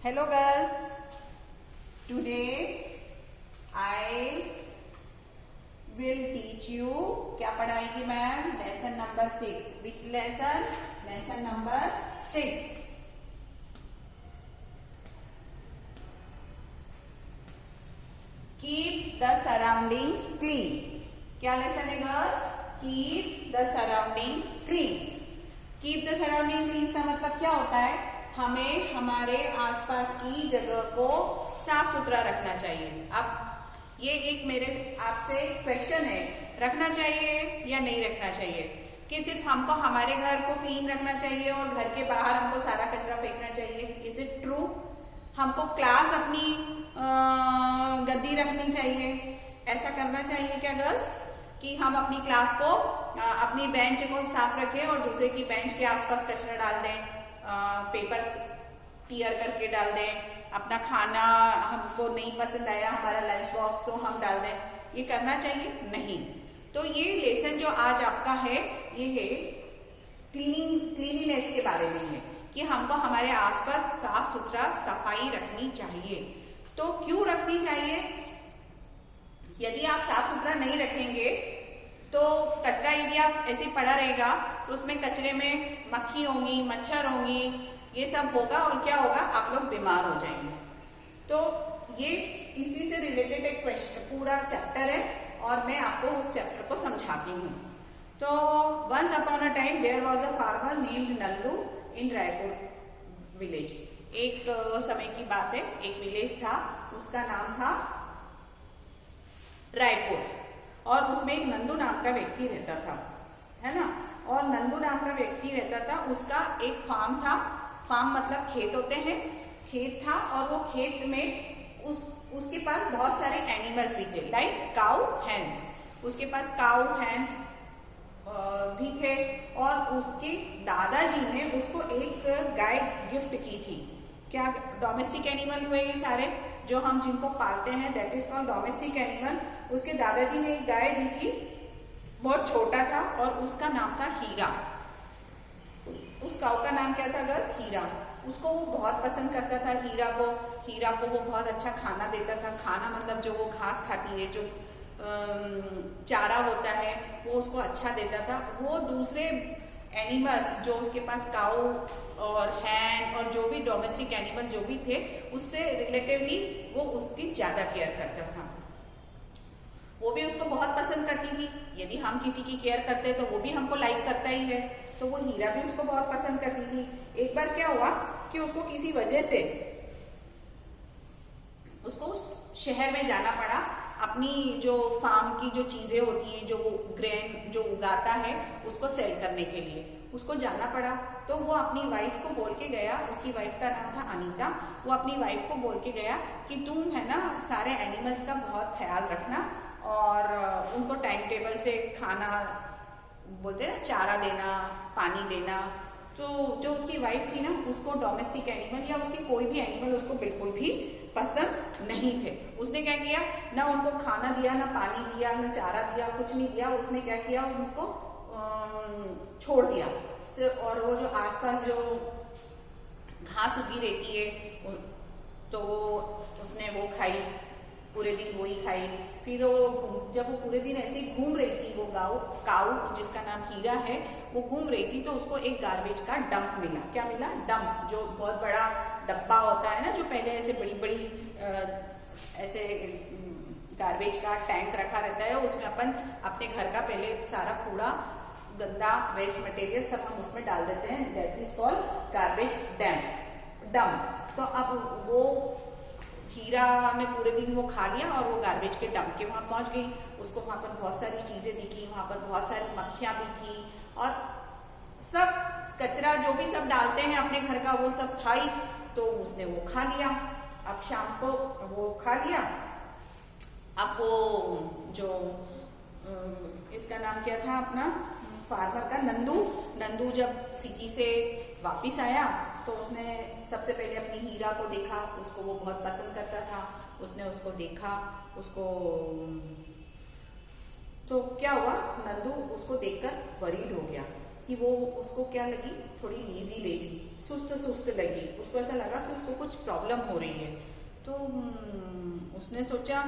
Hello girls, today I will teach you क्या पढ़ाएगी ma'am? Lesson number 6. Which lesson? Lesson number 6. Keep the surroundings clean. क्या lesson है girls? Keep the surrounding clean. Keep the surrounding clean का मतलब क्या होता है? हमें हमारे आसपास की जगह को साफ सुथरा रखना चाहिए. अब ये एक मेरे आपसे क्वेश्चन है, रखना चाहिए या नहीं रखना चाहिए? कि सिर्फ हमको हमारे घर को क्लीन रखना चाहिए और घर के बाहर हमको सारा कचरा फेंकना चाहिए? Is it true? हमको क्लास अपनी गद्दी रखनी चाहिए, ऐसा करना चाहिए क्या गर्ल्स? कि हम अपनी क्लास को अपनी बेंच को साफ रखें और दूसरे की बेंच के आसपास कचरा डाल दें, पेपर्स टीयर करके डाल दें, अपना खाना हमको नहीं पसंद आया हमारा लंच बॉक्स तो हम डाल दें? ये करना चाहिए? नहीं. तो ये लेसन जो आज आपका है ये है क्लीनिनेस के बारे में है कि हमको हमारे आसपास साफ सुथरा सफाई रखनी चाहिए. तो क्यों रखनी चाहिए? यदि आप साफ सुथरा नहीं रखेंगे तो कचरा यदि आप ऐसे पड़ा रहेगा तो उसमें कचरे में मक्खी होंगी, मच्छर होंगी, ये सब होगा और क्या होगा? आप लोग बीमार हो जाएंगे. तो ये इसी से रिलेटेड एक क्वेश्चन पूरा चैप्टर है और मैं आपको उस चैप्टर को समझाती हूँ. तो once upon a time there was a farmer named Nandu in Raipur village. एक समय की बात है, एक विलेज था, उसका नाम था रायपुर और उसमें एक नंदू नाम का व्यक्ति रहता था, है ना. और नंदू नाम का व्यक्ति रहता था, उसका एक फार्म था. फार्म मतलब खेत होते हैं, खेत था और वो खेत में उसके पास बहुत सारे एनिमल्स भी थे, लाइक काउ हैंड्स. उसके पास काउ हैंड्स भी थे और उसके दादाजी ने उसको एक गाय गिफ्ट की थी. क्या डोमेस्टिक एनिमल हुए ये सारे जो हम जिनको पालते हैं, that is called domestic animal. उसके दादाजी ने एक गाय दी थी, बहुत छोटा था और उसका नाम था हीरा. उस काऊ का नाम क्या था गर्ल्स? हीरा. उसको वो बहुत पसंद करता था हीरा को वो बहुत अच्छा खाना देता था. खाना मतलब जो वो घास खाती है, जो चारा होता है, वो उसको अच्छा देता था. वो दूसरे एनिमल्स जो उसके पास काऊ और हैन और जो भी डोमेस्टिक एनिमल जो भी थे उससे रिलेटिवली वो उसकी ज्यादा केयर करता था. वो भी उसको बहुत पसंद करती थी. यदि हम किसी की केयर करते हैं तो वो भी हमको लाइक करता ही है, तो वो हीरा भी उसको बहुत पसंद करती थी. एक बार क्या हुआ कि उसको किसी वजह से उसको शहर में जाना पड़ा. अपनी जो फार्म की जो चीजें होती हैं, जो वो ग्रेन जो उगाता है, उसको सेल करने के लिए उसको जाना पड़ा. तो वो अपनी वाइफ को बोल के गया, उसकी वाइफ का नाम था अनीता. वो अपनी वाइफ को बोल के गया कि तुम है ना सारे एनिमल्स का बहुत ख्याल रखना और उनको टाइम टेबल से खाना बोलते हैं ना, चारा देना, पानी देना. तो जो उसकी वाइफ थी ना, उसको डोमेस्टिक एनिमल या उसकी कोई भी एनिमल उसको बिल्कुल भी पसंद नहीं थे. उसने क्या किया, ना उनको खाना दिया, ना पानी दिया, ना चारा दिया, कुछ नहीं दिया. उसने क्या किया, उसको छोड़ दिया. और वो जो आसपास जो घास उगी रहती है तो उसने वो खाई, पूरे दिन वही खाई. फिर वो जब वो पूरे दिन ऐसे ही घूम रही थी, वो काऊ जिसका नाम हीरा है, वो घूम रही थी तो उसको एक गार्बेज का डंप मिला. क्या मिला? डंप. जो बहुत बड़ा डब्बा होता है ना, जो पहले ऐसे बड़ी बड़ी ऐसे गार्बेज का टैंक रखा रहता है, उसमें अपन अपने घर का पहले सारा कूड़ा, गंदा वेस्ट मटेरियल सब हम उसमें डाल देते हैं. That is called garbage dump. तो अब वो हीरा ने पूरे दिन वो खा लिया और वो गार्बेज के डंप के वहां पहुंच गई. उसको वहां पर बहुत सारी चीजें दिखी, वहां पर बहुत सारी मक्खियां भी थी और सब कचरा जो भी सब डालते हैं अपने घर का वो सब था ही. तो उसने वो खा लिया. अब शाम को वो खा लिया. अब वो जो इसका नाम क्या था अपना फार्मर का, नंदू जब सिटी से वापिस आया तो उसने सबसे पहले अपनी हीरा को देखा. उसको वो बहुत पसंद करता था. उसने उसको देखा, उसको तो क्या हुआ, नंदू उसको देखकर वरीड हो गया कि वो उसको क्या लगी, थोड़ी लेजी सुस्त लगी. उसको ऐसा लगा कि उसको कुछ प्रॉब्लम प्रॉब्लम हो रही है। तो उसने सोचा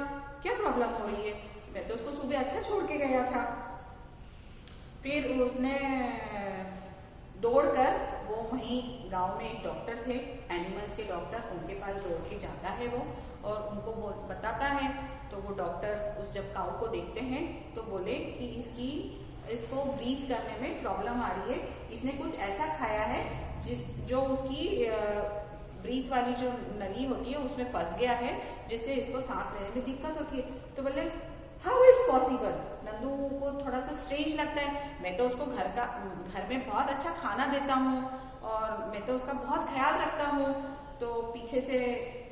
क्या प्रॉब्लम हो रही है, मैं तो उसको सुबह अच्छा छोड़ के गया था। फिर उसने दौड़कर वो वहीं गांव में एक डॉक्टर थे, एनिमल्स के डॉक्टर, उनके पास दौड़ के जाता है वो और उनको बताता है। तो वो डॉक्टर उस जब काऊ को देखते हैं तो बोले कि इसको ब्रीथ करने में प्रॉब्लम आ रही है, इसने कुछ ऐसा खाया है जो उसकी ब्रीथ वाली जो नली होती है उसमें फंस गया है, जिससे इसको सांस लेने में दिक्कत होती है। तो बोले हाउ इट्स पॉसिबल। नंदू को थोड़ा सा स्ट्रेंज लगता है, मैं तो उसको घर में बहुत अच्छा खाना देता हूँ और मैं तो उसका बहुत ख्याल रखता हूँ। तो पीछे से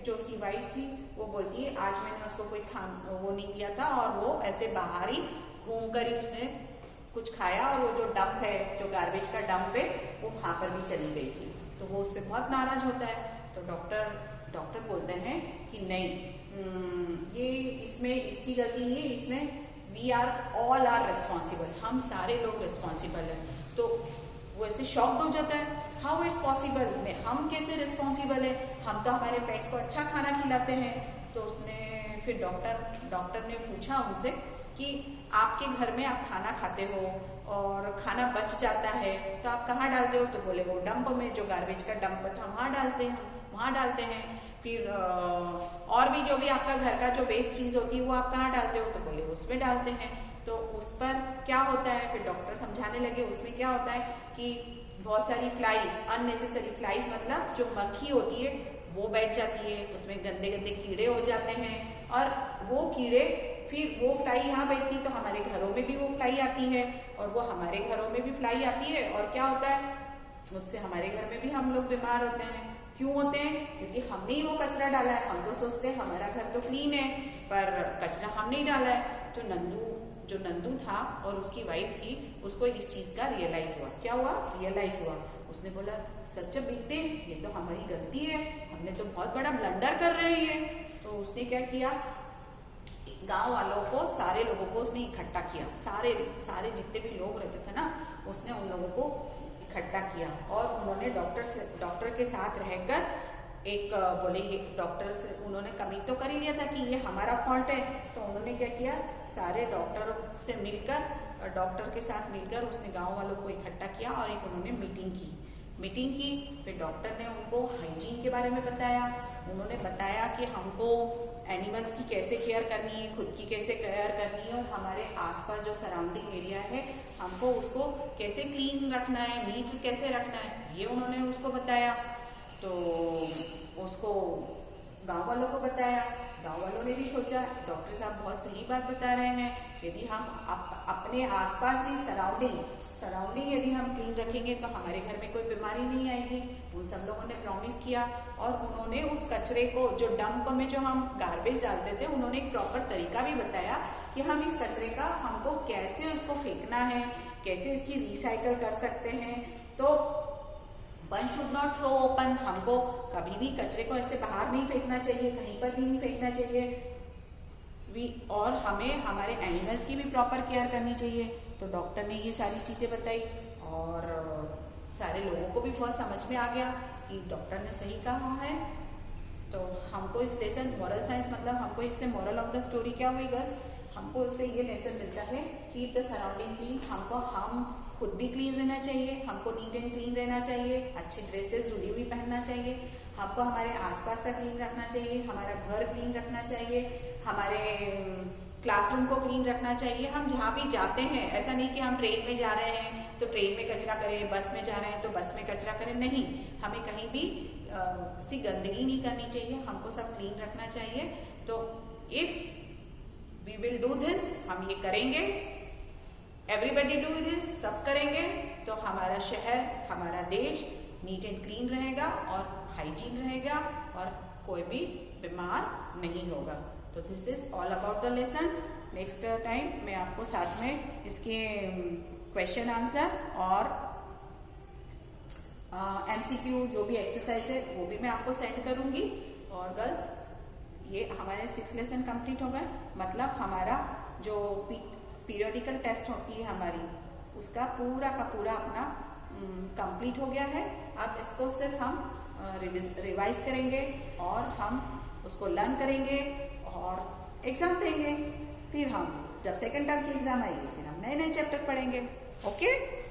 जो उसकी वाइफ थी वो बोलती है आज मैंने उसको कोई वो नहीं दिया था और वो ऐसे बाहर ही घूम कर ही उसने कुछ खाया और वो जो डंप है, जो गार्बेज का डंप है, वो वहां पर भी चली गई थी। तो वो उस पर बहुत नाराज होता है। तो डॉक्टर बोलते हैं कि नहीं, ये इसमें इसकी गलती नहीं है, इसमें we are all are responsible, हम सारे लोग रिस्पॉन्सिबल हैं। तो वो ऐसे शॉक्ड हो जाता है, हाउ इट्स पॉसिबल, हम कैसे रिस्पॉन्सिबल है, हम तो हमारे पेट्स को अच्छा खाना खिलाते हैं। तो उसने फिर डॉक्टर ने पूछा उनसे कि आपके घर में आप खाना खाते हो और खाना बच जाता है तो आप कहाँ डालते हो? तो बोले वो डंप में, जो गार्बेज का डंप था वहाँ डालते हैं। फिर और भी जो भी आपका घर का जो वेस्ट चीज होती है वो आप कहाँ डालते हो? तो बोले उसमें डालते हैं। तो उस पर क्या होता है, फिर डॉक्टर समझाने लगे उसमें क्या होता है कि बहुत सारी फ्लाइज, अननेसेसरी फ्लाइज मतलब जो मक्खी होती है वो बैठ जाती है, उसमें गंदे गंदे कीड़े हो जाते हैं और वो कीड़े फिर वो फ्लाई यहाँ बैठती तो हमारे घरों में भी वो फ्लाई आती है और वो हमारे घरों में भी फ्लाई आती है और क्या होता है उससे हमारे घर में भी हम लोग बीमार होते हैं। क्यों होते हैं? क्योंकि हमने ही वो कचरा डाला है। हम तो सोचते हैं हमारा घर तो क्लीन है पर कचरा हमने ही डाला है। तो नंदू था और उसकी वाइफ थी, उसको इस चीज का रियलाइज हुआ। क्या हुआ? रियलाइज हुआ। उसने बोला सच बीते, ये तो हमारी गलती है, हमने तो बहुत बड़ा ब्लंडर कर रहे हैं। तो उसने क्या किया, गांव वालों को, सारे लोगों को उसने इकट्ठा किया, सारे जितने भी लोग रहते थे ना, उसने उन लोगों को इकट्ठा किया और उन्होंने डॉक्टर के साथ रहकर डॉक्टर से उन्होंने कमिट तो कर ही लिया था कि ये हमारा फॉल्ट है। तो उन्होंने क्या किया, सारे डॉक्टरों से मिलकर, डॉक्टर के साथ मिलकर उसने गांव वालों को इकट्ठा किया और एक उन्होंने मीटिंग की। फिर डॉक्टर ने उनको हाइजीन के बारे में बताया। उन्होंने बताया कि हमको एनिमल्स की कैसे केयर करनी है, खुद की कैसे केयर करनी है और हमारे आसपास जो सराउंडिंग एरिया है हमको उसको कैसे क्लीन रखना है, नीट कैसे रखना है, ये उन्होंने उसको बताया। तो उसको गांव वालों को बताया। गांव वालों ने भी सोचा डॉक्टर साहब बहुत सही बात बता रहे हैं, यदि हम अपने आसपास की सराउंडिंग यदि हम क्लीन रखेंगे तो हमारे घर में कोई बीमारी नहीं आएगी। उन सब लोगों ने प्रॉमिस किया और उन्होंने उस कचरे को, जो डंप में जो हम गार्बेज डालते थे, उन्होंने एक प्रॉपर तरीका भी बताया कि हम इस कचरे का हमको कैसे उसको फेंकना है, कैसे इसकी रिसाइकल कर सकते हैं। तो one should not throw open, हमको कभी भी कचरे को ऐसे बाहर नहीं फेंकना चाहिए, कहीं पर भी नहीं फेंकना चाहिए। और हमें हमारे एनिमल्स की भी प्रॉपर केयर करनी चाहिए। तो डॉक्टर ने ये सारी चीजें बताई और सारे लोगों को भी बहुत समझ में आ गया कि डॉक्टर ने सही कहा है। तो हमको इस लेसन, मॉरल साइंस मतलब हमको इससे मोरल ऑफ द स्टोरी क्या हुई गर्ल्स, हमको इससे ये लेसन मिलता है कीप द सराउंडिंग क्लीन। हम खुद भी क्लीन रहना चाहिए, हमको नीट एंड क्लीन रहना चाहिए, अच्छी ड्रेसेस धुली हुई पहनना चाहिए, हमको हमारे आसपास का क्लीन रखना चाहिए, हमारा घर क्लीन रखना चाहिए, हमारे क्लासरूम को क्लीन रखना चाहिए। हम जहाँ भी जाते हैं, ऐसा नहीं कि हम ट्रेन में जा रहे हैं तो ट्रेन में कचरा करें, बस में जा रहे हैं तो बस में कचरा करें, नहीं, हमें कहीं भी ऐसी गंदगी नहीं करनी चाहिए, हमको सब क्लीन रखना चाहिए। तो if we will do this, हम ये करेंगे, एवरीबडी डू दिस, सब करेंगे, तो हमारा शहर, हमारा देश नीट एंड क्लीन रहेगा और हाइजीन रहेगा और कोई भी बीमार नहीं होगा। तो this is all about the lesson. Next time मैं आपको साथ में इसके क्वेश्चन आंसर और एमसीक्यू जो भी एक्सरसाइज है वो भी मैं आपको सेंड करूंगी। और गर्ल्स, ये हमारे 6 लेसन कंप्लीट हो गए, मतलब हमारा जो पीरियोडिकल टेस्ट होती है हमारी, उसका पूरा का पूरा अपना कंप्लीट हो गया है। अब इसको सिर्फ हम रिवाइज करेंगे और हम उसको लर्न करेंगे और एग्जाम देंगे। फिर हम जब सेकेंड टर्म की एग्जाम आएगी फिर हम नए नए चैप्टर पढ़ेंगे। ओके।